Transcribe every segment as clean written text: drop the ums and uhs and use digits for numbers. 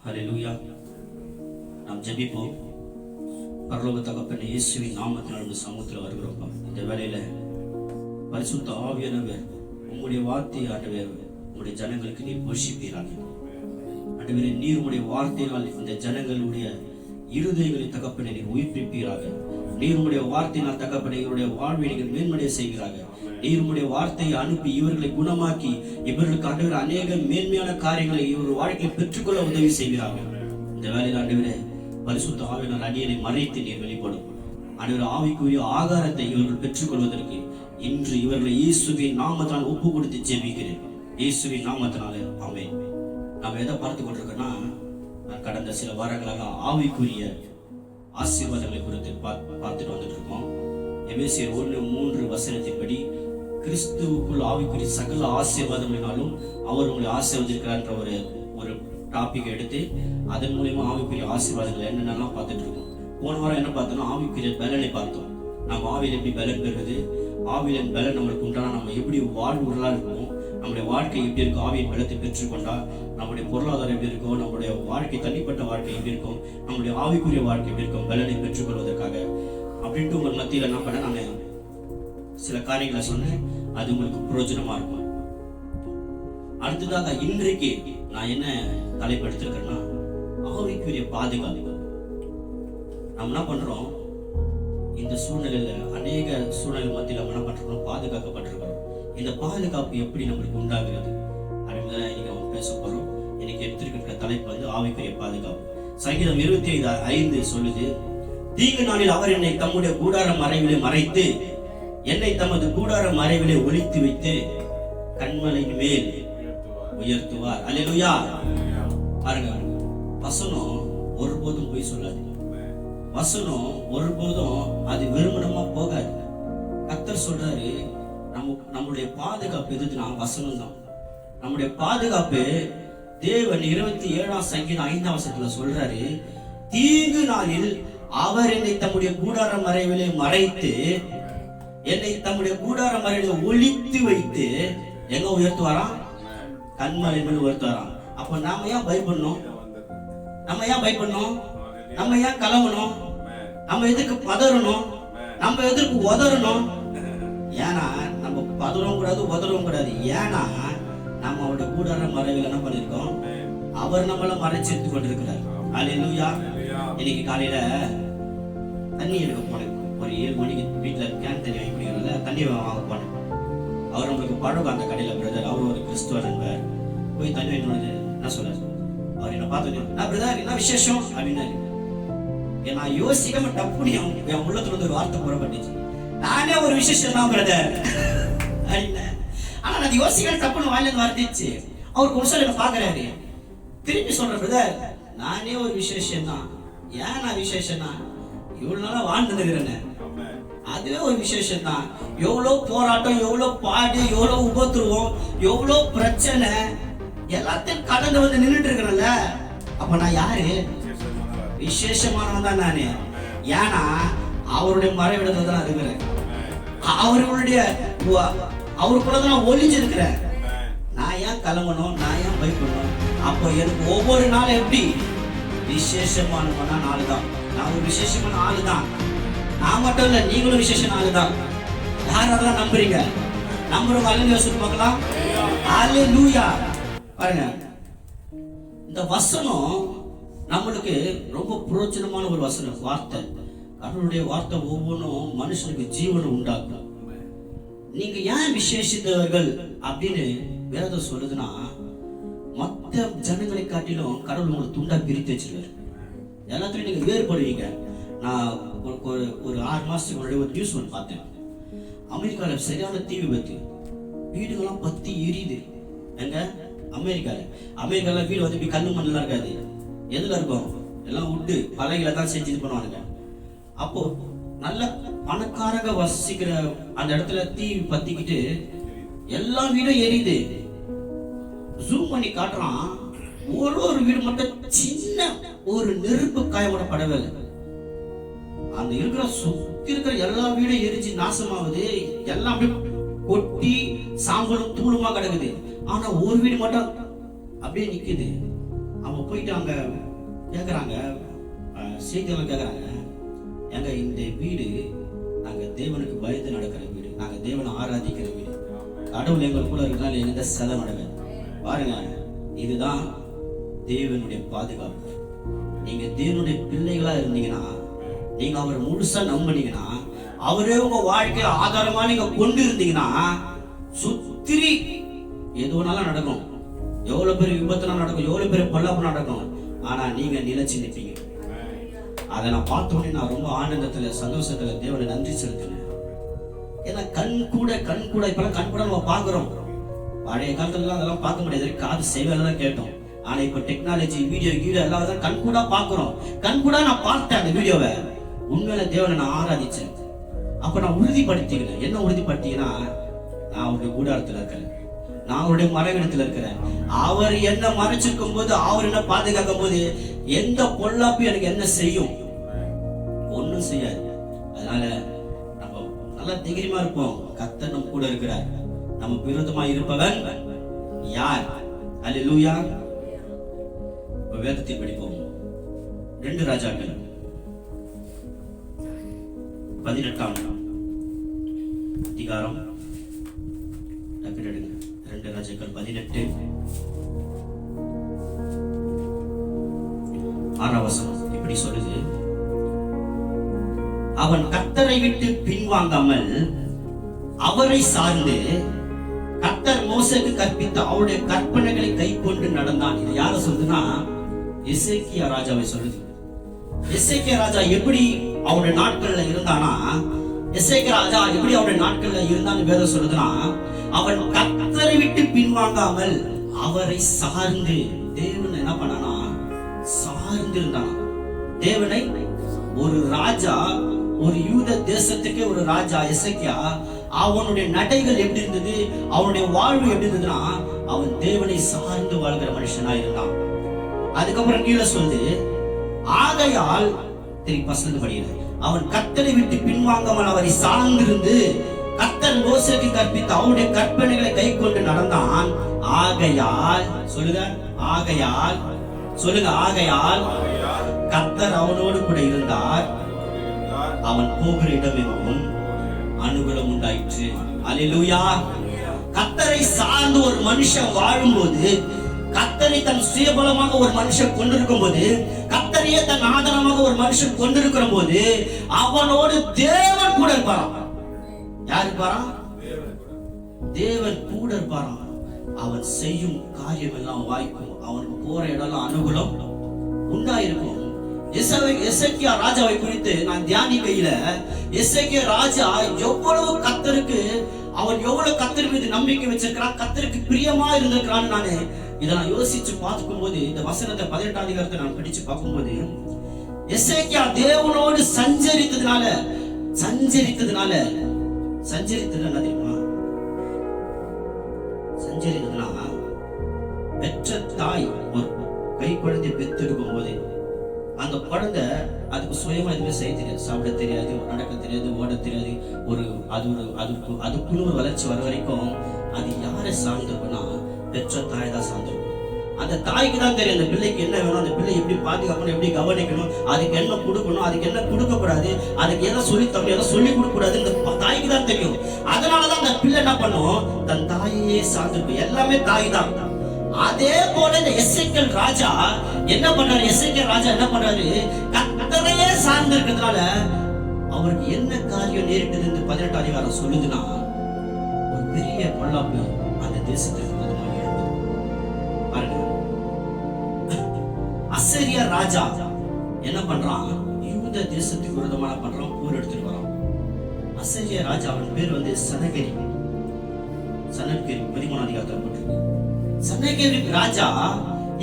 ஹல்லேலூயா. நாம் ஜெபிப்போம். பரலோக தகப்பனே, இயேசுவின் நாமத்தினால் உங்கள் சமூகத்தில் வருகிறோம். இந்த வேளையில பரிசுத்த ஆவியானவர் உங்களுடைய வார்த்தையை ஆண்டவர் உங்களுடைய ஜனங்களுக்கு நீர் போஷிப்பீராக. ஆண்டவரே, நீர் உங்களுடைய வார்த்தையினால் இந்த ஜனங்களுடைய இருதயங்களை தகப்பனை நீர் உயிர்ப்பிப்பீராக. நீர் உங்களுடைய வார்த்தையினால் தகப்பனை இவருடைய வாழ்வை நீங்கள் மேன்மடைய செய்கிறாங்க. நீர் உங்களுடைய வார்த்தையை அனுப்பி இவர்களை குணமாக்கி இவர்களுக்கு ஆண்டவர் அநேக மேன்மையான காரியங்களை இவர்கள் வாழ்க்கையை பெற்றுக்கொள்ள உதவி செய்கிறாங்க. இந்த வேலையில் ஆண்டவரே, பரிசுத்த ஆவியினால் அடியனை மறைத்து நீர் வெளிப்படும். ஆண்டவர், ஆவிக்குரிய ஆகாரத்தை இவர்கள் பெற்றுக்கொள்வதற்கு இன்று இவர்களை இயேசுவின் நாமத்தினால் ஒப்பு கொடுத்து ஜெபிக்கிறேன். இயேசுவின் நாமத்தினாலே ஆமென். நாம் எதை பார்த்து கொண்டிருக்கோம்னா, கடந்த சில வாரங்களாக ஆவிக்குரிய ஆசீர்வாதங்களை குறித்து பார்த்துட்டு வந்துட்டு இருக்கோம். எபேசியர் 1:3 கிறிஸ்துவுக்குள் ஆவிக்குரிய சகல ஆசீர்வாதங்களினாலும் அவர் உங்களை ஆசீர்வதிக்கிறார்ன்ற ஒரு டாபிக் எடுத்து அதன் மூலமா ஆவிக்குரிய ஆசீர்வாதங்கள் என்னென்னலாம் பார்த்துட்டு இருக்கோம். போன வாரம் என்ன பார்த்தோம்னா, ஆவிக்குரிய பலனை பார்த்தோம். நம்ம ஆவியில் எப்படி பலன் பெறுவது, ஆவியின் பலன் நம்மளுக்கு உண்டான நம்ம எப்படி வாழ்வுகளா இருக்கணும், நம்முடைய வாழ்க்கை எப்படி இருக்கும், ஆவியின் பலத்தை பெற்றுக்கொண்டா நம்முடைய பொருளாதாரம் எப்படி இருக்கும், நம்முடைய வாழ்க்கை தனிப்பட்ட வாழ்க்கை எப்படி இருக்கும், நம்முடைய ஆவிக்குரிய வாழ்க்கை எப்படி இருக்கும், பலனை பெற்றுக்கொள்வதற்காக அப்படின்ட்டு உங்கள் மத்தியில் என்ன பண்ண நான் சில காரியங்களை சொன்னேன். அது உங்களுக்கு பிரயோஜனமா இருக்கும். அடுத்ததாக இன்றைக்கு நான் என்ன தலைப்பு எடுத்திருக்கேன்னா, ஆவிக்குரிய பாதுகாப்பு. நம்ம என்ன பண்றோம், இந்த சூழ்நிலையில அநேக சூழ்நிலை மத்தியில் நம்ம என்ன பண்றோம், பாதுகாக்கப்பட்டிருக்கிறோம். இந்த பாதுகாப்பு எப்படி நம்மளுக்கு உண்டாகிறது அப்படின்னு இன்னைக்கு நம்ம பேச போறோம். இன்னைக்கு எடுத்திருக்கிற தலைப்பு வந்து ஆவிக்குரிய பாதுகாப்பு. சங்கீதம் 25:5 சொல்லுது, தீங்கு நாளில் அவர் என்னை தம்முடைய கூடார மறைவிலே மறைத்து என்னை தமது கூடார மறைவிலே ஒளித்து வைத்து கண்மலையின் மேல் உயர்த்துவார். அல்லேலூயா. பாருங்க, வசனம் ஒருபோதும் போய் சொல்லாது. வசனம் ஒருபோதும் அது வெறுமனமா போகாது. கர்த்தர் சொல்றாரு, நம்முடைய பாதுகாப்பு எதுனா வசனம் தான். நம்முடைய பாதுகாப்பு தேவன் 27ஆம் சங்கீதம் 5ஆம் வசனத்துல சொல்றாரு, தீங்கு நாளில் அவர் என்னை தம்முடைய கூடார மறைவிலே மறைத்து என்னை தம்முடைய கூடார மறைவிலே ஒளித்து வைத்து எங்க உயர்த்துவாராம், கண்மலை மேல் உயர்த்துவாராம். அப்ப நாம ஏன் பயப்படணும், நம்ம ஏன் பயப்படணும், நம்ம ஏன் கலவணும், நம்ம எதுக்கு பதறணும், நம்ம எதற்கு உதறணும்? ஏன்னா நம்ம பதறவும் கூடாது, உதறவும் கூடாது. ஏன்னா நம்ம அவருடைய கூடார மறைவில் என்ன பண்ணிருக்கோம், அவர் நம்மள மறைச்சிட்டு கொண்டிருக்கிறார். அல்லேலூயா. இன்னைக்கு காலையில தண்ணி எடுக்க போனேன். ஒரு 7 மணிக்கு வீட்டுல கேன் தண்ணி வாங்கி குடிக்கிறதுல தண்ணி வாங்க போனேன். அவர் நம்மளுக்கு பழகம் அந்த கடையில பிரதர், அவர் ஒரு கிறிஸ்துவ நண்பர். போய் தண்ணி வாங்கிட்டு என்ன சொல்றாரு, அவர் என்ன பார்த்து, நான் பிரதர் என்ன விசேஷம் அப்படின்னாரு. நான் யோசிக்காம டப்புனு என் உள்ளத்துல இருந்து ஒரு வார்த்தை புறப்பட்டுச்சு, நானே ஒரு விசேஷம் தான் பிரதர் அப்படின்னா. ஆனா நான் யோசிக்காம டப்புனு வாயில வார்த்தைச்சு. அவர் ஒரு சொல்ல என்ன பாக்குறாரு, திருப்பி சொல்ற பிரதர் நானே ஒரு விசேஷம் தான். ஏன் நான் விசேஷம் தான், இவ்வளவு நாளா வாழ்ந்துருக்கிறேன், அதுவே ஒரு விசேஷம் தான். எவ்வளவு போராட்டம், எவ்வளவு பாடு, எவ்வளவு உபத்திரவம், எவ்வளவு பிரச்சனை எல்லாத்தையும் கடந்து வந்து நின்றுட்டு இருக்கிறேன்ல. அப்ப நான் யாரு, விசேஷமானவன் தான் நானு. ஏன்னா அவருடைய மறைவிடத்துல தான் இருக்கிறேன், அவருக்குள்ள நான் ஒளிஞ்சிருக்கிறேன். நான் ஏன் கிளம்பணும், நான் ஏன் பயப்படணும்? அப்போ எனக்கு ஒவ்வொரு நாளும் எப்படி விசேஷமானவனா நாள் தான். நான் ஒரு விசேஷமான ஆளு தான். நான் மட்டும் இல்ல, நீங்களும் விசேஷமான ஆளு தான். யார் அதெல்லாம் நம்புறீங்க? நம்புறவங்க அல்லேலூயா யோசிச்சு பார்க்கலாம். அல்லேலூயா. பாருங்க, இந்த வசனம் நம்மளுக்கு ரொம்ப பிரயோஜனமான ஒரு வசனம், வார்த்தை. கடவுளுடைய வார்த்தை ஒவ்வொன்றும் மனுஷனுக்கு ஜீவனை உண்டாக்கும். நீங்க ஏன் விசேஷித்தவர்கள் அப்படின்னு வேதம் சொல்லுதுன்னா, மற்ற ஜனங்களை காட்டிலும் கடவுள் உங்களை துண்டா பிரித்து வச்சிருக்காரு. எல்லாத்துலயும் நீங்க வேறுபடுவீங்க. நான் ஒரு 6 மாசத்துக்கு முன்னாடி ஒரு நியூஸ் ஒன்று பார்த்தேன். அமெரிக்கால சரியான தீ விபத்து, வீடுகள்லாம் பத்தி எரியுது. எங்க அமெரிக்கால வீடு வந்து கல்லு மண்ணெல்லாம் இருக்காது, எதுல இருக்கும், எல்லாம் உட்டு பலகையில தான் செஞ்சு இது பண்ணுவானுங்க. அப்போ நல்ல பணக்காரங்க வசிக்கிற அந்த இடத்துல தீ பத்திக்கிட்டு எல்லா வீடும் எரியுது. ஜூம் பண்ணி காட்டுறான், ஒரு வீடு மட்டும் சின்ன ஒரு நெருப்பு காயப்படவே இல்லை. அந்த இருக்கிற சுத்தி இருக்கிற எல்லா வீடும் எரிஞ்சு நாசமாகுது. எல்லாம் அப்படியே கொட்டி சாம்பலும் தூளுமா கிடக்குது. ஆனா ஒரு வீடு மட்டும் அப்படியே நிக்குது. அவங்க போயிட்டு அங்க கேட்குறாங்க, செய்தியெல்லாம் கேட்குறாங்க, எங்க இந்த வீடு நாங்கள் தேவனுக்கு பயந்து நடக்கிற வீடு, நாங்கள் தேவனை ஆராதிக்கிற வீடு, கடவுள் எங்களுக்குள்ள இருக்கிறால் எந்த செலவு நடக்க பாருங்க. இதுதான் தேவனுடைய பாதுகாப்பு. நீங்க தேவனுடைய பிள்ளைகளா இருந்தீங்கன்னா, நீங்க அவரை முழுசா நம்பினீங்கன்னா, அவரே உங்க வாழ்க்கையில ஆதாரமா நீங்க கொண்டு இருந்தீங்கன்னா, சுத்திரி எதுனாலும் நடக்கும், எவ்வளவு பெரிய விபத்துலாம் நடக்கும், எவ்வளவு பெரிய பொல்லாப்பு நடக்கும், ஆனா நீங்க நிலைச்சு நிற்பீங்க. அதை நான் பார்த்தோன்னே நான் ரொம்ப ஆனந்தத்துல சந்தோஷத்துல தேவனை நன்றி செலுத்தினேன். ஏன்னா கண் கூட இப்பெல்லாம் கண் கூட நம்ம பாக்குறோம். பழைய காலத்துல அதெல்லாம் பார்க்க முடியாது, காது சேவையில தான் கேட்டோம். ஆனா இப்ப டெக்னாலஜி, வீடியோ எல்லாம் கண் கூட பாக்குறோம். கண் கூட நான் பார்த்தேன் அந்த வீடியோவை. உண்மையில தேவனை நான் ஆராதிச்சேன். அப்ப நான் உறுதிப்படுத்திக்கிறேன். என்ன உறுதிப்படுத்திங்கன்னா, நான் அவருடைய கூடாரத்துல இருக்கிறேன், நான் அவருடைய மறைவிடத்துல இருக்கிறேன். அவர் என்ன மறைச்சிருக்கும் போது, அவர் என்ன பாதுகாக்கும் போது, எந்த பொல்லாப்பு எனக்கு என்ன செய்யும்? ஒன்னும் செய்யாது. அதனால நம்ம நல்லா தைரியமா இருப்போம். கர்த்தர் நம்ம கூட இருக்கிறார். நம்ம விரோதமா இருப்பவன் யார்? அல்லேலூயா. வேதத்தை படிப்போம். 2 ராஜாக்கள் 18ஆம் அதிகாரம். 2 ராஜாக்கள் 18 6ஆம் வசனம் இப்படி சொல்லுது, அவன் கர்த்தரை விட்டு பின்வாங்காமல் அவரை சார்ந்து கர்த்தர் மோசேக்கு கற்பித்த அவருடைய கற்பனைகளை கை கொண்டு நடந்தான். இது யார சொல்லுதுன்னா, எசேக்கியா ராஜாவை சொல்லுது. எசேக்கியா ராஜா எப்படி அவருடைய நாட்கள்ல இருந்தானா, எசேக்கியா ராஜா எப்படி அவருடைய நாட்கள்ல இருந்தான்னு வேதம் சொல்லுதுன்னா, அவன் கர்த்தரை விட்டு பின்வாங்காமல் அவரை சார்ந்து, தேவன் என்ன பண்ணானா, சார்ந்து இருந்தான். தேவனை ஒரு ராஜா, ஒரு யூத தேசத்துக்கே ஒரு ராஜா எசேக்கியா, அவனுடைய நடைகள் எப்படி இருந்தது, அவனுடைய வாழ்வு எப்படி இருந்ததுன்னா, அவன் தேவனை சார்ந்து வாழ்கிற மனுஷனா இருந்தான். அதுக்கப்புறம் கீழே சொல்லுது, ஆகையால் படுகிறார், அவன் கர்த்தரை விட்டு பின்வாங்காமல் அவரை சார்ந்திருந்து கர்த்தர் மோசேக்கு கற்பித்த அவருடைய கற்பனைகளை கை கொண்டு நடந்தான். ஆகையால் சொல்லுங்க, ஆகையால் சொல்லுங்க, ஆகையால் கர்த்தர் அவனோடு கூட இருந்தார், அவன் போகிற இடமெங்கும் அனுகூலம் உண்டாயிற்று. அல்லேலூயா. கர்த்தரை சார்ந்து ஒரு மனுஷன் வாழும்போது, கர்த்தரை தன் சுயபலமாக ஒரு மனுஷன் கொண்டிருக்கும் போது, கர்த்தரையே தன் ஆதாரமாக ஒரு மனுஷன் கொண்டிருக்கிற போது, அவனோடு தேவன் கூட இருப்பாராம். யார் இருப்பாராம்? தேவன் கூட இருப்பாராம். அவன் செய்யும் காரியம் எல்லாம் வாய்க்கும், அவனுக்கு போற இடம் அனுகூலம் உண்டாயிருக்கும். எசேக்கியா ராஜாவை குறித்து நான் தியானிக்கையில, எசேக்கியா ராஜா எவ்வளவு கர்த்தருக்கு, அவன் எவ்வளவு கர்த்தர் மீது நம்பிக்கை வச்சிருக்கிறான், கர்த்தருக்கு பிரியமா இருந்திருக்கிறான்னு நானு இதை நான் யோசிச்சு பார்க்கும் போது, இந்த வசனத்தை 18ஆம் அதிகாரத்தை நான் படிச்சு பார்க்கும்போது, எசேக்கியா தேவனோடு சஞ்சரித்ததுனால என்ன தெரியுமா? சஞ்சரித்ததுனா, பெற்ற தாய் ஒரு கை குழந்தை பெற்றெடுக்கும் போது, அந்த குழந்தை அதுக்கு சுயமா எதுவுமே செய்ய தெரியாது, சாப்பிட தெரியாது, நடக்க தெரியாது, ஓட தெரியாது. அதுக்குன்னு ஒரு வளர்ச்சி வர வரைக்கும் அது யாரை சார்ந்திருக்குன்னா, பெற்ற தாய் தான் சார்ந்திருக்கும். அந்த தாய்க்கு தான் தெரியும் அந்த பிள்ளைக்கு என்ன வேணும், அந்த பிள்ளை எப்படி பாதுகாக்கணும், எப்படி கவனிக்கணும், அதுக்கு என்ன கொடுக்கணும், அதுக்கு என்ன கொடுக்க கூடாது, அதுக்கு என்ன சொல்லி தரணும், என்ன சொல்லி கொடுக்க கூடாது, இந்த தாய்க்கு தான் தெரியும். அதனாலதான் அந்த பிள்ளை என்ன பண்ணும், தன் தாயே சார்ந்திருக்கும். எல்லாமே தாய் தான். அதே போல இந்த எசேக்கியா ராஜா என்ன பண்றாரு, கர்த்தரையே சார்ந்து இருக்கிறதுனால அவருக்கு என்ன காரியம் நேரிட்டது என்று 18ஆம் அதிகாரம் சொல்லுதுன்னா, ஒரு பெரிய பொல்லாப்பு அந்த தேசத்துக்கு பாருங்க. அசீரியா ராஜா என்ன பண்றான், யூத தேசத்துக்கு விரோதமா பண்றான், போர் எடுத்துட்டு வரான். அசீரியா ராஜா, அவன் பேர் சனகெரி 13ஆம் அதிகாரத்துல போட்டிருக்கு. சனகெரி ராஜா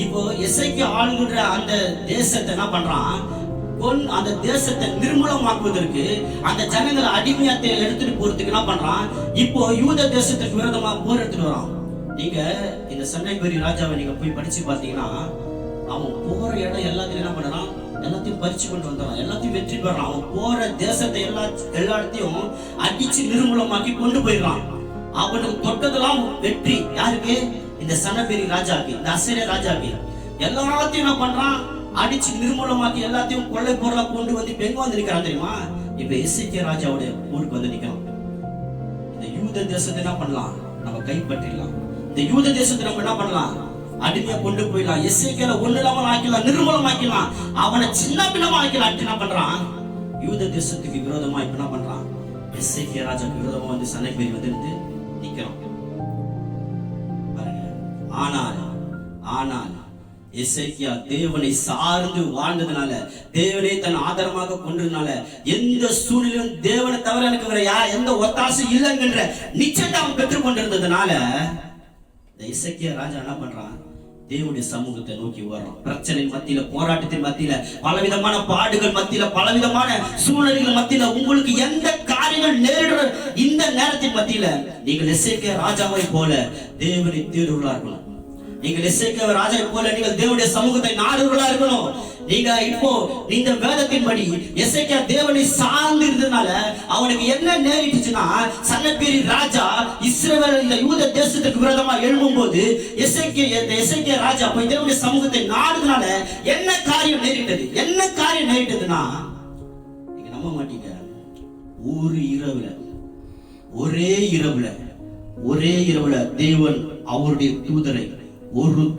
இப்போ எசேக்கியா ஆளுகிற அந்த தேசத்தை என்ன பண்றான், அந்த தேசத்தை நிர்மூலமாக்குவதற்கு, அந்த ஜனங்களை அடிமையத்தை எடுத்துட்டு போறதுக்கு என்ன பண்றான், இப்போ யூத தேசத்துக்கு விரோதமா போர் எடுத்துட்டு வரான். நீங்க இந்த சனகெரி ராஜாவை நீங்க போய் படிச்சு பாத்தீங்கன்னா, அவன் போற இடம் எல்லாத்தையும் என்ன பண்றான், எல்லாத்தையும் பறிச்சு கொண்டு வந்துடுறான், எல்லாத்தையும் வெற்றி பெறான். அவன் போற தேசத்தை எல்லா இடத்தையும் அடிச்சு நிர்மூலமாக்கி கொண்டு போயிடறான். அவனுக்கு தொட்டதெல்லாம் வெற்றி. யாருக்கு? இந்த சனகெரி ராஜாக்கு, இந்த அசீரியா ராஜாக்கு. எல்லாத்தையும் என்ன பண்றான், அடிச்சு நிர்மூலமாக்கி எல்லாத்தையும் கொள்ளை பொருளா கொண்டு வந்து இப்ப எங்க வந்து நிக்கிறான் தெரியுமா? இப்ப எசேக்கியா ராஜாவுடைய ஊருக்கு வந்து நிக்கிறான். இந்த யூத தேசத்தை என்ன பண்ணலாம், நம்ம கைப்பற்றிடலாம். இந்த யூத தேசத்தை நம்ம என்ன பண்ணலாம், அடிமையா கொண்டு போயிடலாம். எசேக்கியால ஒண்ணு இல்லாம ஆக்கிடலாம், நிர்மூலமாக்கலாம், அவனை சின்ன பின்னமா ஆக்கலாம். என்ன பண்றான், யூத தேசத்துக்கு விரோதமா இப்ப என்ன பண்றான், எசேக்கியா ராஜாவுக்கு விரோதமா வந்து சனைப்பேரி வந்து நிக்கிறான் பாருங்க. ஆனால் எசேக்கியா தேவனை சார்ந்து வாழ்ந்ததுனால, தேவனை தன் ஆதாரமாக கொண்டதுனால, எந்த சூழ்நிலையும் தேவனை தவிர எனக்கு வேற எந்த ஒத்தாசை இல்லைங்கிற நிச்சயத்தை அவன் பெற்றுக் கொண்டிருந்ததுனால எசேக்கியா ராஜா என்ன பண்றான், தேவனுடைய சமூகத்தை நோக்கி வர்றான். பிரச்சனை மத்தியில, போராட்டத்தின் மத்தியில, பலவிதமான பாடுகள் மத்தியில, பலவிதமான சூழ்நிலைகள் மத்தியில, உங்களுக்கு எந்த காரியங்கள் நேரிடுற இந்த நேரத்தின் மத்தியில நீங்கள் எசேக்கியா ராஜாவை போல தேவனை தேடுவர்களா இருக்கணும். நீங்கள் எசேக்கியா ராஜாவை போல நீங்கள் தேவனுடைய சமூகத்தை நாடுவர்களா இருக்கணும். நீங்க இப்போ இந்த வேதத்தின்படி எசேக்கியா தேவனை சார்ந்து இருந்ததுனால அவனுக்கு என்ன நேரிட்டுச்சுன்னா, சன்னபேரி ராஜா இஸ்ரவேல் இந்த யூத தேசத்துக்கு விரோதமா எழும்பும் போது எசேக்கியா ராஜா போய் தேவனுடைய சமூகத்தை நாடுறதுனால என்ன காரியம் நேரிட்டது? என்ன காரியம் நேரிட்டதுன்னா, நீங்க நம்ப மாட்டீங்க, ஒரே இரவுல தேவன் அவருடைய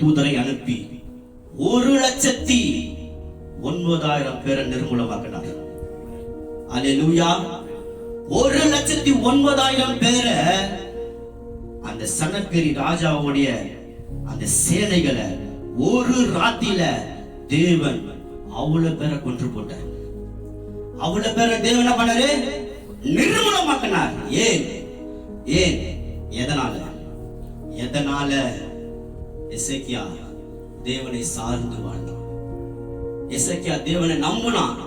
தூதரை அனுப்பி 1,09,000 பேரை நிர்மூலமாக்கினார். அல்லேலூயா. 1,09,000 பேரை அந்த சனத்கரி ராஜாவுடைய அந்த சேனைகளை ஒரு ராத்திரில தேவன் அவ்வளவு பேரை கொன்று போட்டார். அவ்வளவு பேரை தேவன் என்ன பண்ணாரு, நிர்மூலமாக்கினார். ஏன் எதனால எசேக்கியா தேவனை சார்ந்து வாழ்ந்தான். எசேக்கியா தேவனை நம்பினான்.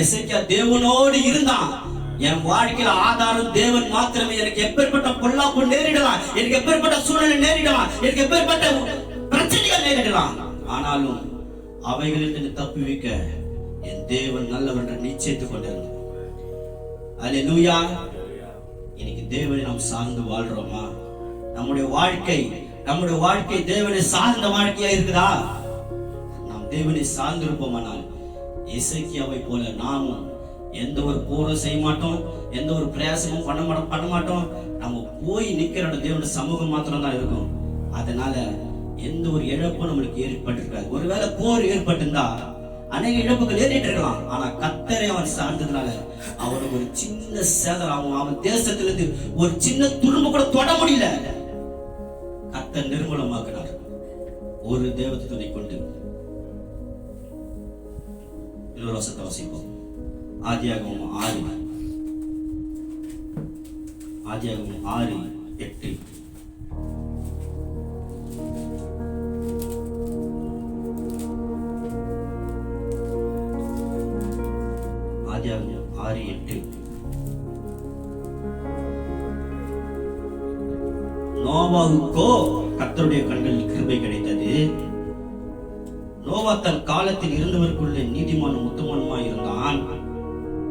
எசேக்கியா தேவனோடு இருந்தான். என் வாழ்க்கையில ஆதாரம் தேவன் மாத்திரமே. எனக்கு எப்பேற்பட்ட பொல்லாப்பு நேரிடலாம், எனக்கு எப்பேற்பட்ட சூழ்நிலை நேரிடலாம், எனக்கு எப்பேற்பட்ட பிரச்சனைகள் நேரிடலாம், ஆனாலும் அவைகளிலிருந்து தப்பி வைக்க என் தேவன் நல்லவர் என்று நிச்சயித்துக் கொண்டிருந்தான். அல்லேலூயா. இன்னைக்கு தேவனை நாம் சார்ந்து வாழ்றோமா? நம்முடைய வாழ்க்கை தேவனை சார்ந்த வாழ்க்கையா இருக்குதா? நாம் தேவனை சார்ந்து இருப்போமானால் எசேக்கியாவை போல நாமும் எந்த ஒரு போரும் செய்ய மாட்டோம், எந்த ஒரு பிரயாசமும் பண்ண மாட்டோம். நம்ம போய் நிக்கிற தேவனுடைய சமூகம் மாத்திரம் தான் இருக்கும். அதனால எந்த ஒரு இழப்பும் நம்மளுக்கு ஏற்பட்டிருக்காது. ஒருவேளை போர் ஏற்பட்டிருந்தா அநேக இழப்புகள் ஏறிட்டு இருக்கலாம். ஆனா கர்த்தரை அவன் சார்ந்ததுனால அவனுக்கு ஒரு சின்ன சேதம், அவன் தேசத்திலிருந்து ஒரு சின்ன துரும்பு கூட தொட முடியல. கர்த்தர் நிர்மூலமாக்கினார் ஒரு தேவத்தை துணை கொண்டு. இன்னொரு வசனத்தை வாசிப்போம். ஆதியாகமம் 6:8. ஆதியாகமம் 6:8. நோவாவுக்கோ கர்த்தருடைய கண்களில் கிருபை கிடைத்தது. நோவா தன் காலத்தில் இருந்தவருக்குள்ளே நீதிமானும் உத்தமனுமாய் இருந்தான்.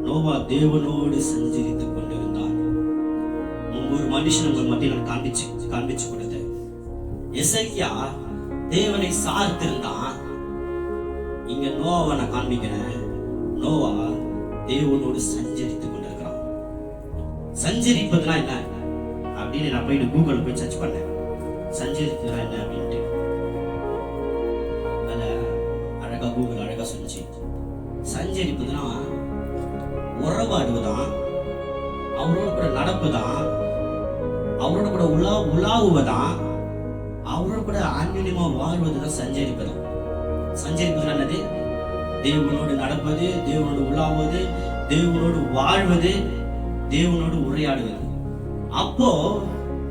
நோவா தேவனோடு சஞ்சரித்துக் கொண்டிருந்தான். ஒரு மனுஷன் உங்கள் மத்தியில் காண்பிச்சு கொடுத்த எசேக்கியா தேவனை சார்ந்திருந்தான். இங்க நோவாவை நான் காண்பிக்கிறேன். நோவா தேவனோடு சஞ்சரித்துக் கொண்டிருக்கிறான். சஞ்சரிப்பதுனா என்ன அப்படின்னு நான் போயிட்டு கூகுள் போய் சர்ச் பண்ணேன். சஞ்சரிப்பதுனா என்ன அப்படின்ட்டு கூகுள் அழகா சொல்லிச்சு. சஞ்சரிப்பதுனா உறவாடுவதான், அவரோட கூட நடப்பதான், அவரோட கூட உலாவுவதான், அவரோட கூட ஆன்மீகமா வாழ்வதுதான் சஞ்சரிப்பதான். சஞ்சரிப்பதுனா என்னது? தேவனோடு நடப்பது, தேவனோடு உலாவுவது, தேவனோடு வாழ்வது, தேவனோடு உரையாடுவது. அப்போ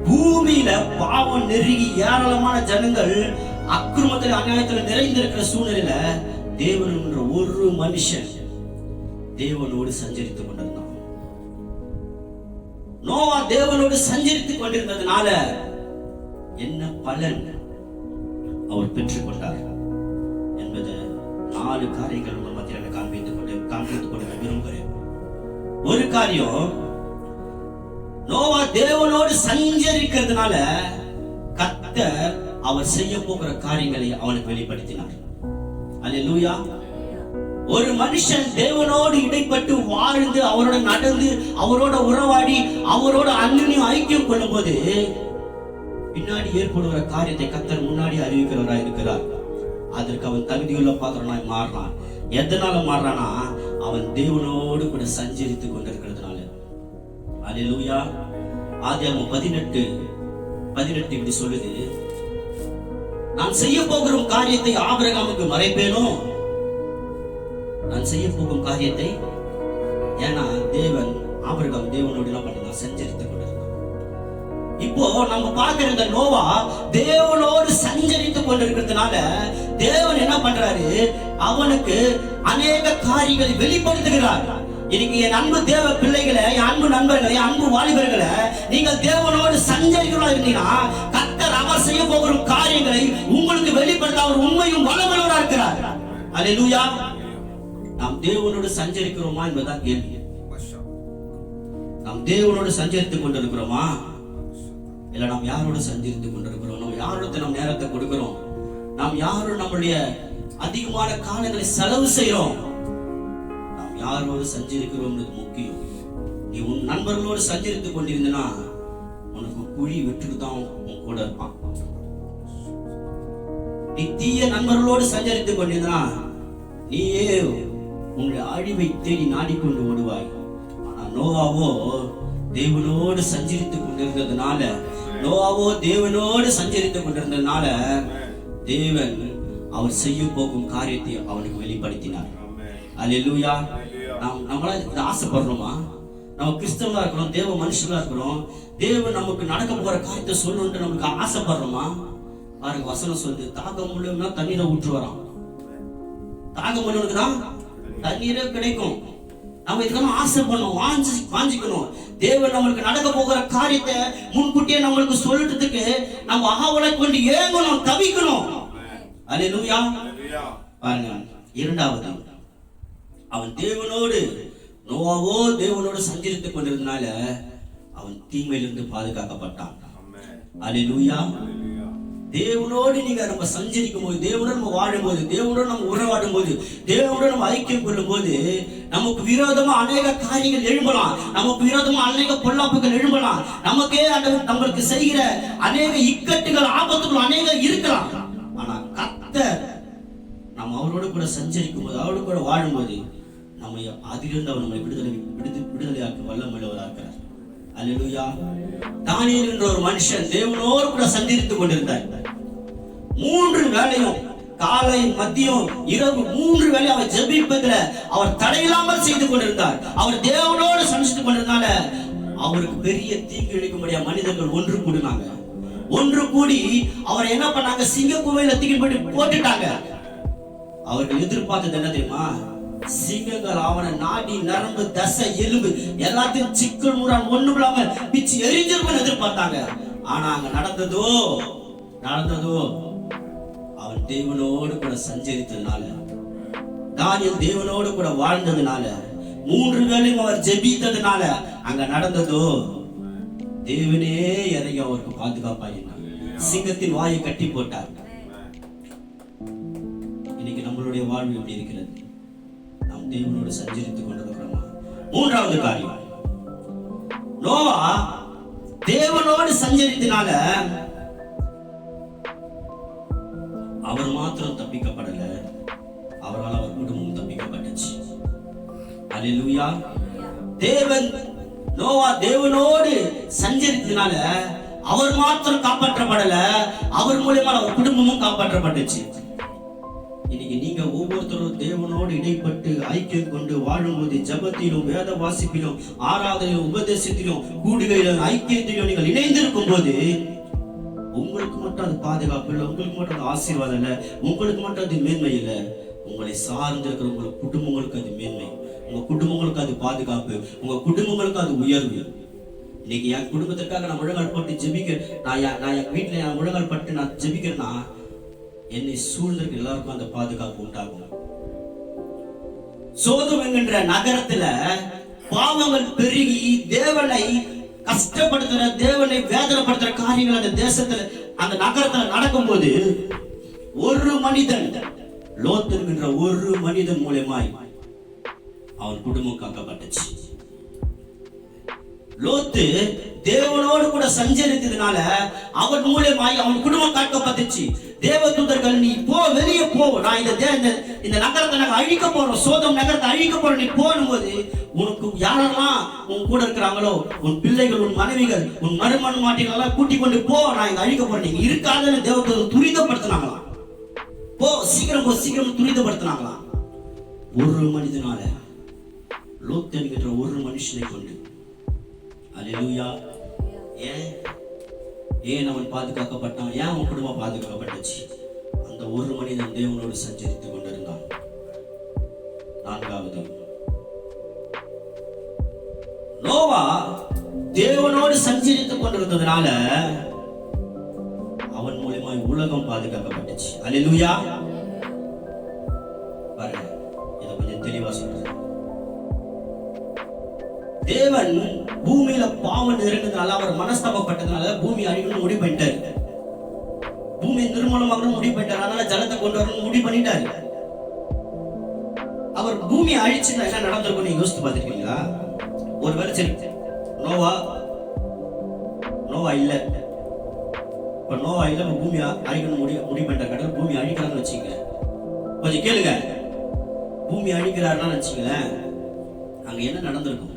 பூமியில பாவம் நெருங்கி ஏராளமான ஜனங்கள் அக்கிரமத்தில் அநியாயத்தில் நிறைந்திருக்கிற சூழ்நிலையில தேவன் என்ற ஒரு மனுஷன் தேவனோடு சஞ்சரித்துக் கொண்டிருந்தான். நோவா தேவனோடு சஞ்சரித்துக் கொண்டிருந்ததுனால என்ன பலன் அவர் பெற்றுக் கொண்டார் என்பது 4 காரியங்கள் உங்கள் மத்தியில் காண்பித்துக் கொண்டு விரும்புகிறேன். ஒரு காரியம், நோவா தேவனோடு சஞ்சரிக்கிறதுனால கர்த்தர் அவர் செய்ய போகிற காரியங்களை அவனுக்கு வெளிப்படுத்தினார். அல்லேலூயா. ஒரு மனுஷன் தேவனோடு இடைப்பட்டு வாழ்ந்து அவரோட நடந்து அவரோட உறவாடி அவரோட அன்னையும் ஐக்கியம் கொள்ளும் போது பின்னாடி ஏற்படுகிற காரியத்தை கர்த்தர் முன்னாடி அறிவிக்கிறவராய் இருக்கிறார். அதற்கு அவன் தகுதியுள்ள பாத்திரனாய் மாறுறான். எதனால மாறுறானா, அவன் தேவனோடு கூட சஞ்சரித்து கொண்டிருக்கிறதுனால. அல்லேலூயா. ஆதியாகமம் 18 இப்படி சொல்லுது, நான் செய்ய போகிற காரியத்தை ஆபிரகாமுக்கு மறைப்பேனோ? நான் செய்ய போகும் காரியத்தை, ஏன்னா ஆபிரகாம் தேவனோடு என்ன பண்ணா, சஞ்சரித்து கொண்டிருந்தான். இப்போ நம்ம பார்க்கிற இந்த நோவா தேவனோடு சஞ்சரித்து கொண்டிருக்கிறதுனால தேவன் என்ன பண்றாரு, அவனுக்கு அநேக காரியங்களை வெளிப்படுத்துகிறார். இன்னைக்கு என் அன்பு தேவ பிள்ளைகளை, என் அன்பு நண்பர்களை, என் அன்பு வாலிபர்களை, நீங்கள் தேவனோடு சஞ்சரிக்கிறா இருந்தீங்கன்னா கர்த்தர் அவர் செய்ய போகிற காரியங்களை உங்களுக்கு வெளிப்படுத்த அவர் உண்மையும் வல்லமையோட இருக்கிறார். அல்லேலூயா. நாம் தேவனோடு சஞ்சரிக்கிறோமா என்பதுதான் கேள்வி. நாம் தேவனோடு சஞ்சரித்துக் கொண்டிருக்கிறோமா, இல்ல நாம் யாரோடு சஞ்சரித்துக் கொண்டிருக்கிறோம்? நம்ம யாரோட நம் நேரத்தை கொடுக்கிறோம்? நாம் யாரோடு நம்முடைய அதிகமான காலங்களை செலவு செய்யறோம்? நாம் யாரோடு சஞ்சரிக்கிறோம் முக்கியம். நீ உன் நண்பர்களோடு சஞ்சரித்துக் கொண்டிருந்தனா உனக்கு குழி வெற்றிட்டு தான் உன் கூட இருப்பான். நீ தீய நண்பர்களோடு சஞ்சரித்துக் கொண்டிருந்தனா நீயே உன்னுடைய அழிவை தேடி நாடிக்கொண்டு ஓடுவாய். ஆனா நோவாவோ தேவனோடு சஞ்சரித்துக் கொண்டிருந்ததுனால தேவன் அவர் செய்ய போகும் காரியத்தை அவனுக்கு வெளிப்படுத்தினார். அல்லேலூயா. நம்மள ஆசைப்படுறோமா? நம்ம கிறிஸ்தவங்களா இருக்கிறோம், தேவ மனுஷங்களா இருக்கிறோம், தேவன் நமக்கு நடக்க போற காரியத்தை சொல்லணும்னு நமக்கு ஆசைப்படுறோமா? பாருங்க, வசனம் சொல்லுது, தாகம் உள்ளவனா தண்ணீரை ஊற்று வரான். தாகம் உள்ளவனுக்கு தான் தண்ணீரே கிடைக்கும். நம்ம இதுக்கெல்லாம் ஆசை பண்ணணும், வாஞ்சிக்கணும். தேவன் நம்மளுக்கு நடக்க போகிற காரியத்தை முன்கூட்டியே நம்மளுக்கு சொல்லிட்டதுக்கு நம்ம ஆவலை கொண்டு ஏங்கணும், தவிக்கணும். அல்லேலூயா. பாருங்க, இரண்டாவது, அவன் நோவாவோ தேவனோடு சஞ்சரித்துக் கொண்டிருந்தனால அவன் தீமையிலிருந்து பாதுகாக்கப்பட்டான். அல்லேலூயா. தேவனோடு நீங்க நம்ம சஞ்சரிக்கும் போது, தேவனோடு நம்ம வாழும் போது, தேவனோடு நம்ம உறவாடும் போது, தேவனோடு நம்ம ஐக்கியம் கொள்ளும் போது நமக்கு விரோதமா அநேக காரியங்கள் எழும்பலாம், நமக்கு விரோதமா அநேக பொல்லாப்புகள் எழும்பலாம், நமக்கே நம்மளுக்கு செய்கிற அநேக இக்கட்டுகள் ஆபத்துகள் அநேக இருக்கலாம். ஆனா கர்த்தர் நம்ம அவரோடு கூட சஞ்சரிக்கும் போது, அவரோடு கூட வாழும் போது நம்ம அதிலிருந்து அவர் நம்மை விடுதலையாக்க வல்லமையுள்ளவராக இருக்கிறார். அல்லேலூயா. தானியேல் என்ற ஒரு மனுஷன் தேவனோடு கூட சஞ்சரித்துக் கொண்டிருந்தார். 3 வேளையும், காலை மதியம் இரவு 3 வேளை அவர் ஜெபிப்பதில் அவர் தடையில்லாமல் செய்து கொண்டிருந்தார். அவர் தேவனோடு சஞ்சரித்துக் கொண்டிருந்தால அவருக்கு பெரிய தீங்கு இழைக்கும்படியா மனிதர்கள் ஒன்று கூடி அவர் என்ன பண்ணாங்க, சிங்க குகையில தூக்கி போட்டுட்டாங்க. அவர்கள் எதிர்பார்த்தது என்ன தெரியுமா? சிங்கங்கள் அவனை நாடி நரம்பு தசை எலும்பு எல்லாத்தையும் சிக்கல் முறான் ஒண்ணும் இல்லாம பிச்சு எரிஞ்சிருக்கும் எதிர்பார்த்தாங்க. ஆனா அங்க நடந்ததோ அவன் தேவனோடு கூட சஞ்சரித்ததுனால, தானியேல் தேவனோடு கூட வாழ்ந்ததுனால, 3 வேளையும் அவர் ஜெபித்ததுனால அங்க நடந்ததோ தேவனே இறங்கி அவருக்கு பாதுகாப்பாயினார். சிங்கத்தின் வாயை கட்டி போட்டார். இன்னைக்கு நம்மளுடைய வாழ்வு எப்படி இருக்கிறது? நாம் தேவனோடு சஞ்சரித்துக் கொண்டிருக்கிறோமா? 3வது காரியம், நோவா தேவனோடு சஞ்சரித்தனால அவர் மாத்திரம் தப்பிக்கப்படல, அவரால் அவர் குடும்பம் தப்பிக்கப்பட்டுச்சு. அல்லேலூயா. நோவா தேவனோடு சஞ்சரித்தனால அவர் மாத்திரம் காப்பாற்றப்படல, அவர் மூலமா அவர் குடும்பமும் காப்பாற்றப்பட்டுச்சு. இன்னைக்கு நீங்க ஒவ்வொருத்தரும் தேவனோடு இடைப்பட்டு ஐக்கியம் கொண்டு வாழும்போது, ஜபத்திலும் வேத வாசிப்பிலும் ஆராதனையிலும் உபதேசத்திலும் கூடுகையிலும் ஐக்கியத்திலும் நீங்கள் இணைந்திருக்கும் போது உங்களுக்கு மட்டும் அது பாதுகாப்பு இல்லை, உங்களுக்கு மட்டும் அது ஆசீர்வாதம் இல்லை, உங்களுக்கு மட்டும் அது மேன்மை இல்லை, உங்களை சார்ந்து இருக்கிற உங்கள் குடும்பங்களுக்கு அது மேன்மை, உங்க குடும்பங்களுக்கு அது பாதுகாப்பு, உங்க குடும்பங்களுக்கு அது உயர்வு. இன்னைக்கு என் குடும்பத்திற்காக நான் முழங்கால் பட்டு நான் என் வீட்டுல நான் முழங்கால் பட்டு நான் ஜெபிக்கிறேன்னா என்னை சூழ்ந்திருக்க எல்லாருக்கும் அந்த பாதுகாப்பு உண்டாகும். சோதோம் என்கின்ற நகரத்துல பாவங்கள் பெருகி தேவனை கஷ்டப்படுத்துற, தேவனை வேதனைப்படுத்துற காரியங்கள் அந்த தேசத்துல அந்த நகரத்துல நடக்கும்போது ஒரு மனிதன், லோத் என்கின்ற ஒரு மனிதன் மூலமாய் அவன் குடும்பம் காக்கப்பட்டுச்சு. லோத்து தேவனோடு கூட சஞ்சரித்ததுனால அவன் மூலமாய் அவன் குடும்பம் காக்கப்பட்டுச்சு. தேவதூதர்கள், நீ போ, வெளியே போ, நான் இந்த நகரத்தை நாங்க அழிக்க போறோம், சோதம் நகரத்தை அழிக்க போறோம், நீ போகும்போது உனக்கு யாரெல்லாம் உன் கூட இருக்கிறாங்களோ, உன் பிள்ளைகள், உன் மனைவிகள், உன் மருமன் மாட்டிகள் எல்லாம் கூட்டிக் கொண்டு போ, நான் இங்க அழிக்க போறேன், நீங்க இருக்காதுன்னு தேவதூதர் துரிதப்படுத்தினாங்களாம். போ, சீக்கிரம் போ, சீக்கிரம் துரிதப்படுத்தினாங்களாம். ஒரு மனிதனால, லோத் என்கிற ஒரு மனுஷனை கொண்டு, அல்லேலூயா. ஏன் அவன் பாதுகாக்கப்பட்டான்? ஏன் அவன் குடும்பம் பாதுகாக்கப்பட்டுச்சு? அந்த ஒரு மனிதன் தேவனோடு சஞ்சரித்துக் கொண்டிருந்தான். நான்காவது, நோவா தேவனோடு சஞ்சரித்துக் கொண்டிருந்ததுனால அவன் மூலமாய் உலகம் பாதுகாக்கப்பட்டுச்சு. அல்லேலூயா. பாருங்க, இதை கொஞ்சம் தெளிவா சொல்றேன். தேவன் பூமியில பாவம் இருந்ததுனால, அவர் மனஸ்தாபப்பட்டதுனால பூமி அழிக்கணும் முடிவு பண்ணிட்டாரு. பூமி நிர்மூலமாகணும் முடிவு பண்ணிட்டாரு. அதனால ஜலத்தை கொண்டு வரணும் முடிவு பண்ணிட்டாரு. அவர் பூமியை அழிச்சுன்னா என்ன நடந்திருக்கும் நீங்க யோசித்து பார்த்திருக்கீங்களா? ஒருவேளை சரி, நோவா இல்ல, இப்ப நோவா இல்ல, பூமி அழிக்கணும் முடிவு பண்ணிட்டாரு. கடவுள் பூமி அழிக்கிறான்னு வச்சுங்க, கொஞ்சம் கேளுங்க, பூமி அழிக்கிறாருன்னு வச்சுங்களேன், அங்க என்ன நடந்திருக்கும்?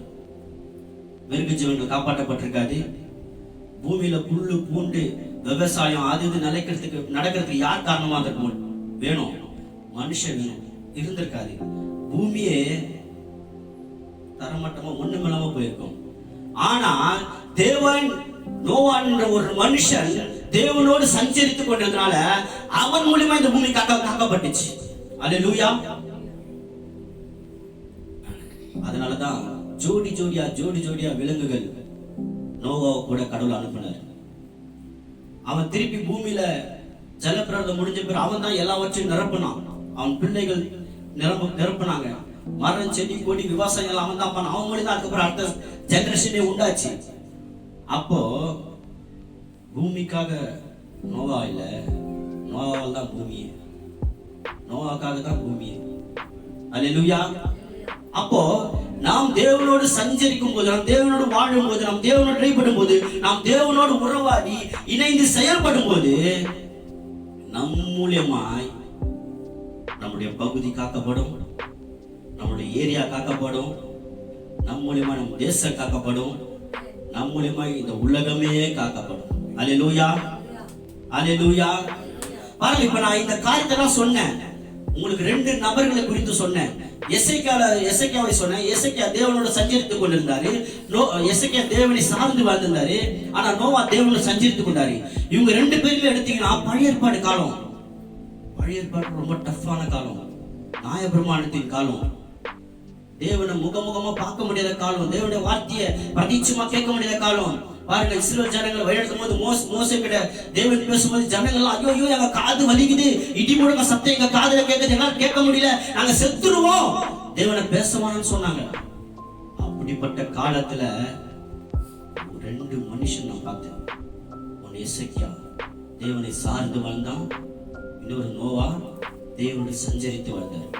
மிருக ஜீவன்கள் காப்பாற்றப்பட்டிருக்காது. பூமியில புல்லு பூண்டு விவசாயம் அது இது நடக்கிறதுக்கு யார் காரணமா இருக்கும்? வேணும், மனுஷன் வேணும், இருந்திருக்காது. பூமியே தரமட்டமா ஒண்ணுமில்லாம போயிருக்கும். ஆனா தேவன், நோவான் என்ற ஒரு மனுஷன் தேவனோடு சஞ்சரித்துக் கொண்டதுனால அவன் மூலமா இந்த பூமி காக்கப்பட்டுச்சு. அல்லேலூயா. அதனாலதான் ஜோடி ஜோடியா விலங்குகள் நோவாவை கூட கடவுள் அனுப்பினார். அவன் திருப்பி பூமியில ஜலப்பிரளயம் முடிஞ்ச பிறகு அவன் தான் எல்லாவற்றையும் நிரப்பினான். அவன் பிள்ளைகள் நிரப்பினாங்க. மரம், செடி, கொடி, விவசாயம் எல்லாம் அவன் தான் பண்ணான். அவன் மூலியம் தான் அதுக்கப்புறம் அடுத்த ஜெனரேஷனே உண்டாச்சு. அப்போ பூமிக்காக நோவா இல்ல, நோவாவால் தான் பூமியே, நோவாக்காக தான் பூமியே. அல்லேலூயா. அப்போ நாம் தேவனோடு சஞ்சரிக்கும் போது, நாம் தேவனோடு வாழும் போது, நாம் தேவனோடு இடைப்படும் போது, நாம் தேவனோடு உறவாடி இணைந்து செயல்படும் போது நம் மூலமாய் நம்முடைய பகுதி காக்கப்படும், நம்முடைய ஏரியா காக்கப்படும், நம் மூலமா நம் தேசம் காக்கப்படும், நம் மூலமா இந்த உலகமே காக்கப்படும். அல்லேலூயா, அல்லேலூயா. பாருங்க, இப்ப நான் இந்த காரியத்தை சொன்னேன், உங்களுக்கு 2 நபர்களை குறித்து சொன்னேன். எசேக்கியாவை சொன்னேன். எசேக்கியா தேவனோட சஞ்சரித்துக் கொண்டிருந்தாரு. எசேக்கியா தேவனை சார்ந்து வாழ்ந்திருந்தாரு. ஆனா நோவா தேவனோட சஞ்சரித்துக் கொண்டாரு. இவங்க 2 பேருமே எடுத்தீங்கன்னா பழைய ஏற்பாடு காலம், பழைய ஏற்பாடு ரொம்ப டஃப்பான காலம், நியாயப்பிரமாணத்தின் காலம், தேவனை முகமுகமா பார்க்க முடியாத காலம், தேவனுடைய வார்த்தையை பிரதிச்சமா கேட்க முடியாத காலம். பாருங்க, இஸ்ரவேல் ஜனங்களை வழிநடத்தும் போது மோசே கிட்ட தேவன் பேசும்போது ஜனங்கள் ஐயோ எங்க காது வலிக்குது, இடி முழங்க சத்தம் எங்க காதுல கேட்குது, எங்களால் கேட்க முடியல, நாங்க செத்துருவோம், தேவனை பேசவான்னு சொன்னாங்க. அப்படிப்பட்ட காலத்துல 2 மனுஷன் நான் பார்த்தேன். ஒன்னு எசேக்கியா தேவனை சார்ந்து வாழ்ந்தான், இன்னொரு நோவா தேவனை சஞ்சரித்து வாழ்ந்தார்.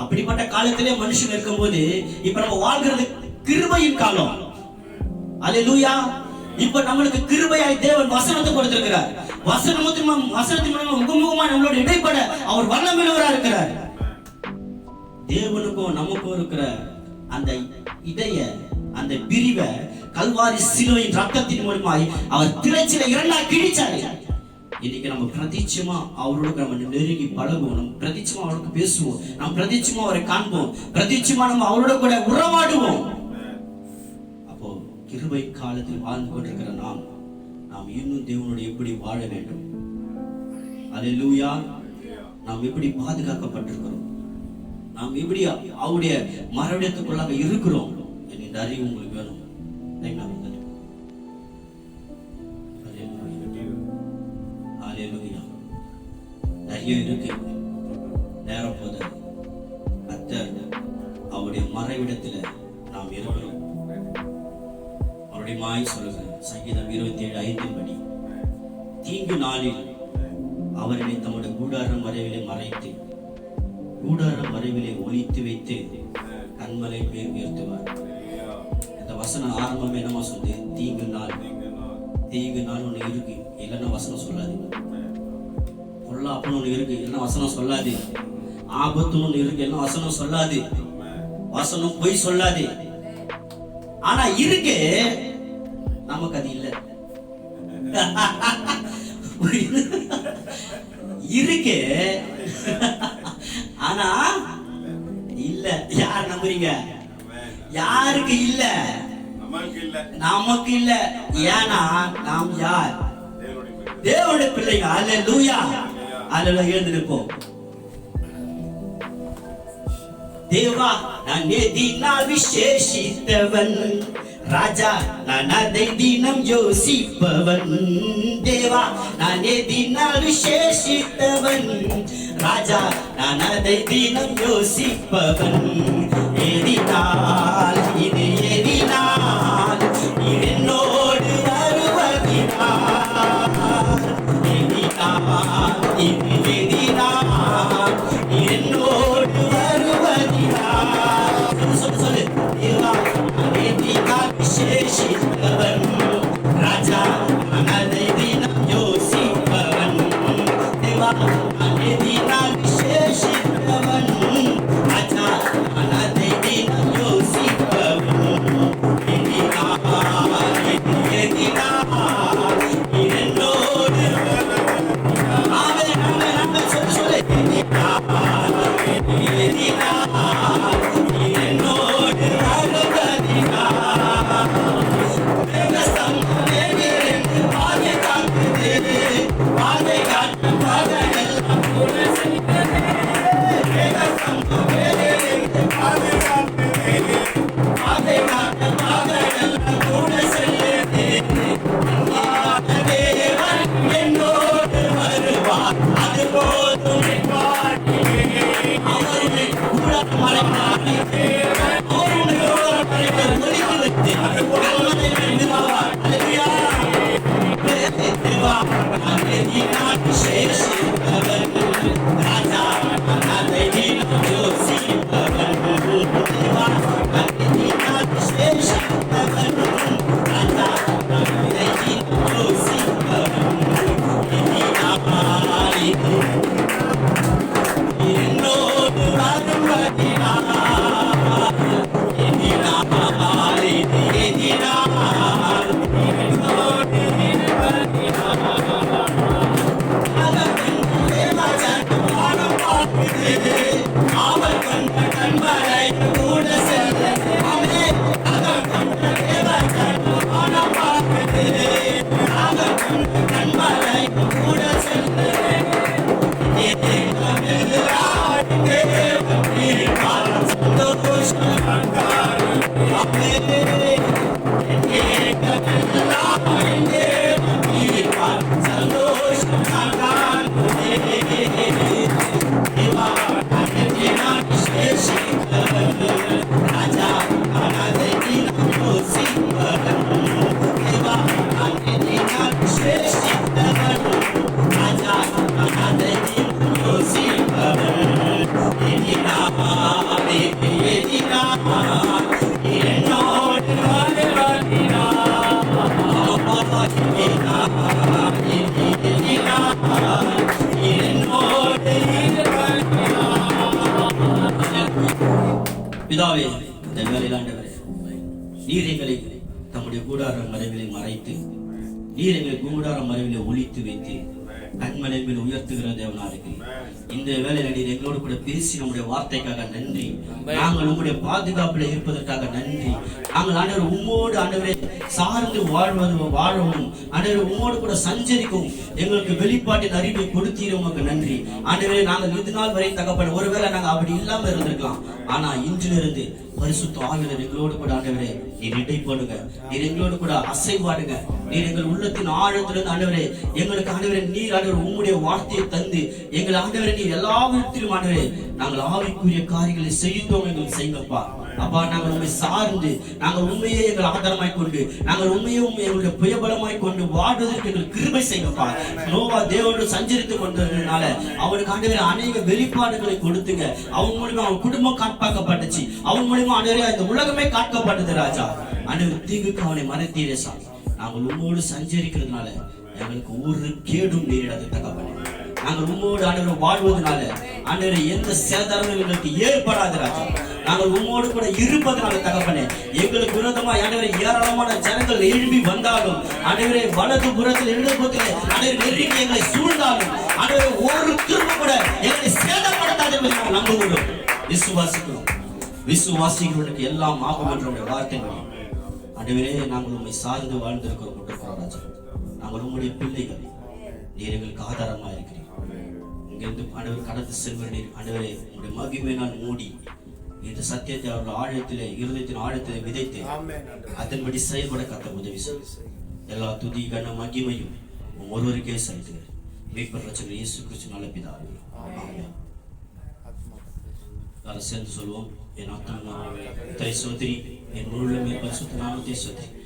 அப்படிப்பட்ட காலத்திலே மனுஷன் இருக்கும்போது இப்ப நம்ம வாழ்கிறது கிருபையின் காலம். அல்லேலூயா. இப்ப நம்மளுக்கு கிருபையாய் தேவன் வசனத்தை கொடுத்திருக்கிறார். வசனத்தின் மூலமா முகமுகமா நம்மளோட இடைப்பட அவர் வல்லமையுள்ளவரா இருக்கிறார். தேவனுக்கும் நமக்கும் இருக்கிற அந்த இடைய, அந்த பிரிவை கல்வாரி சிலுவையின் ரத்தத்தின் மூலமாய் அவர் திரைச்சில 2ஆ கிழிச்சாரு. இன்னைக்கு நம்ம பிரதிச்சமா அவரோட நம்ம நெருங்கி பழகுவோம், நம்ம பிரதிச்சமா அவருக்கு பேசுவோம், நம்ம பிரதிச்சமா அவரை காண்போம், பிரதிச்சமா நம்ம அவரோட கூட உறவாடுவோம். அப்போ கிருபை காலத்தில் வாழ்ந்து கொண்டிருக்கிற நாம் இன்னும் தேவனோட எப்படி வாழ வேண்டும்? அல்லேலூயா. நாம் எப்படி பாதுகாக்கப்பட்டிருக்கிறோம், நாம் எப்படி அவருடைய மறுபடியத்துக்குள்ளாக இருக்கிறோம் என்கின்ற அறிவு உங்களுக்கு வேணும். நிறைய இருக்கு, நேரம் போது கர்த்தர் அவருடைய மறைவிடத்துல நாம் இருக்கிறோம். அவருடைய மாய் சொல்லுங்க, சங்கீதம் 27:5 படி, தீங்கு நாளில் அவர்களை தம்முடைய கூடார மறைவிலே மறைத்து கூடார மறைவிலே ஒளித்து வைத்து கண்மலை மேல் உயர்த்துவார். இந்த வசனம் ஆரம்பமே என்னமா சொல்லுது? தீங்கு நாள். தீங்கு நாள் ஒண்ணு இருக்கு, இல்லைன்னா வசனம் சொல்லாது. பொல்லாப்புன்னு ஒண்ணு இருக்கு, இல்லைன்னா வசனம் சொல்லாது. ஆபத்துன்னு ஒண்ணு இருக்கு, இல்லைன்னா வசனம் சொல்லாது. வசனம் பொய் சொல்லாது. ஆனா இருக்கு, நமக்கு அது இல்லை. இருக்கு ஆனா இல்ல. யார் நம்புறீங்க? யாருக்கு இல்ல? நமக்கு இல்ல. ஏன்னா நாம் யார்? தேவனுடைய பிள்ளைங்க. அல்லேலூயா, அல்லேலூயா. எழுந்து நிற்போம். தேவா நான் எதினால் விசேஷித்தவன், ராஜா நான் அதை தினம் யோசிப்பவன். தேவா நான் எதினால் விசேஷித்தவன், ராஜா நான் அதை தினம் யோசிப்பவன். எதினால் இது எதினால் என்னோடு வருவதினால், எதினால் இது எதினால் என்னோடு வருவதினால். சொல்லு. தேவா நான் எதினால் விசேஷித்தவன், ராஜா நான் அதை தினம் யோசிப்பவன். தேவா நான் எதினால் விசேஷித்தவன், ராஜா நான் அதை தினம் யோசிப்பவன். எதினால் எதினால் என்னோடு சொல்லு. எதினால் என்னோடு வருவதினால், பாதை காட்டுது, பாதை காட்டு பாதையெல்லாம் கூட செய்கிறது. பாதை காட்டுது, பாதை காட்டு பாதையெல்லாம் கூட செய்கிறது. தேவன் என்னோடு வருவார், அது போதும். அவருடைய கூட மறைவார், அவருடைய மறைவை ஒளித்து வைத்து கண்மலை நிறுவார். அல்லேலூயா. தேவா நான் எதினால் விசேஷித்தவன், ராஜா நான் அதை தினம் யோசிப்பவன். தேவா நான் எதினால் விசேஷித்தவன், ராஜா நான் அதை தினம் யோசிப்பவன். எதினால் என்னோடு வருவதினால், எதினால் எதினால் என்னோடு வருவதினால். அவன் கொண்ட கண்மலை கூட செல்வது. அவன் கொண்ட தேவன் பார்க்குது. அவன் கொண்ட கண்மலை கூட செல்வது. பிதாவே, இந்த வேளையில் ஆண்டவரே, நீர் எங்களை தம்முடைய கூடார மறைவிலே மறைத்து, நீர் எங்களை கூடார மறைவிலே ஒளித்து வைத்து கண்மலை மேல் உயர்த்துகிற தேவனா இருக்கு. இந்த வேளையில நீர் எங்களோடு கூட பேசி நம்முடைய வார்த்தைக்காக நன்றி. நாங்கள் உங்களுடைய பாதுகாப்புல இருப்பதற்காக நன்றி. நாங்கள் ஆண்டவர் உம்மோடு ஆண்டவரே சார்ந்து வாழவும் ஆண்டவரே உம்மோடு கூட சஞ்சரிக்கவும் எங்களுக்கு வெளிப்பாட்டின் அறிவை கொடுத்தீர உமக்கு நன்றி. ஆண்டவரே நாங்கள் இது நாள் வரை தகப்பன ஒருவேளை நாங்கள் அப்படி இல்லாம இருந்திருக்கலாம். ஆனா இன்றிலிருந்து பரிசுத்த ஆவியானவர் எங்களோடு கூட ஆண்டவரே நீர் இடைப்படுங்க, நீர் எங்களோடு கூட அசைவாடுங்க. நீர் எங்கள் உள்ளத்தின் ஆழத்திலிருந்து ஆண்டவரே எங்களுக்கு ஆண்டவரே நீர் ஆண்டவர் உம்முடைய வார்த்தையை தந்து எங்கள் ஆண்டவரே நீர் எல்லா விதத்திலும் ஆண்டவரே நாங்கள் ஆவிக்குரிய காரியங்களை செய்தோம் எங்களுக்கு செய்யுங்கப்பா. அப்பா நாங்கள் உண்மை சார்ந்து, நாங்கள் உண்மையே எங்கள் ஆதாரமாய் கொண்டு, நாங்கள் உண்மையே எங்களுடைய புயபலமாய் கொண்டு வாழ்வதற்கு எங்கள் கிருபை செய்யப்பா. நோவா தேவனோடு சஞ்சரித்துக் கொண்டதுனால அவனுக்கு ஆண்டவரே அநேக வெளிப்பாடுகளை கொடுத்துங்க. அவன் மூலியமா அவன் குடும்பம் காப்பாக்கப்பட்டுச்சு. அவன் மூலியமா ஆண்டவரே இந்த உலகமே காக்கப்பட்டது ராஜா. ஆண்டவர் தீங்குக்கு அவனை மறைத்தீரே சாமி. நாங்கள் உம்மோடு சஞ்சரிக்கிறதுனால எங்களுக்கு ஒரு கேடும் நேரிடாது தகப்பனே. நாங்கள் உம்மோடு ஆண்டவர் வாழ்வதனால ஆண்டவரே எந்த சேதாரமும் எங்களுக்கு ஏற்படாது ராஜா. நாங்கள் உம்மோடு கூட இருப்பதனால தகப்பனே, எங்களுக்கு விரோதமா ஆண்டவரே ஏராளமான ஜனங்கள் எழும்பி வந்தாலும், ஆண்டவரே வலது புறத்தில் இடது புறத்தில் ஆண்டவரே நெருங்கி எங்களை சூழ்ந்தாலும், ஆண்டவரே ஒரு திரும்ப கூட எங்களை சேதப்படுத்தாது என்பதை நாங்கள் நம்புகிறோம், விசுவாசிக்கிறோம். விசுவாசிக்கிறவர்களுக்கு எல்லாம் ஆகும் என்ற வார்த்தை ஆண்டவரே நாங்கள் உண்மை சார்ந்து வாழ்ந்திருக்கிறோம் ராஜா. நாங்கள் உங்களுடைய பிள்ளைகள், நீர் எங்களுக்கு ஆதாரமா இருக்கிறீர். இங்கிருந்து ஆண்டவர் கடந்து செல்வர் நீர் ஆண்டவரே உங்களுடைய மகிமையினால் மூடி இந்த சத்தியத்தை அவர்கள் ஆழத்திலே, இருதயத்தின் ஆழத்திலே விதைத்து அதன்படி செயல்பட கத்த உதவி செய்யும். எல்லா துதி கன மகிமையும் ஒருவருக்கே செலுத்துகிறேன். மீட்பர் ரட்சகர் இயேசு கிறிஸ்து நல்ல பிதாவே, ஆமென். சேர்ந்து சொல்வோம். என் ஆத்துமா கர்த்தரை ஸ்தோத்திரி, என் முழு பரிசுத்த நாமத்தை ஸ்தோத்திரி.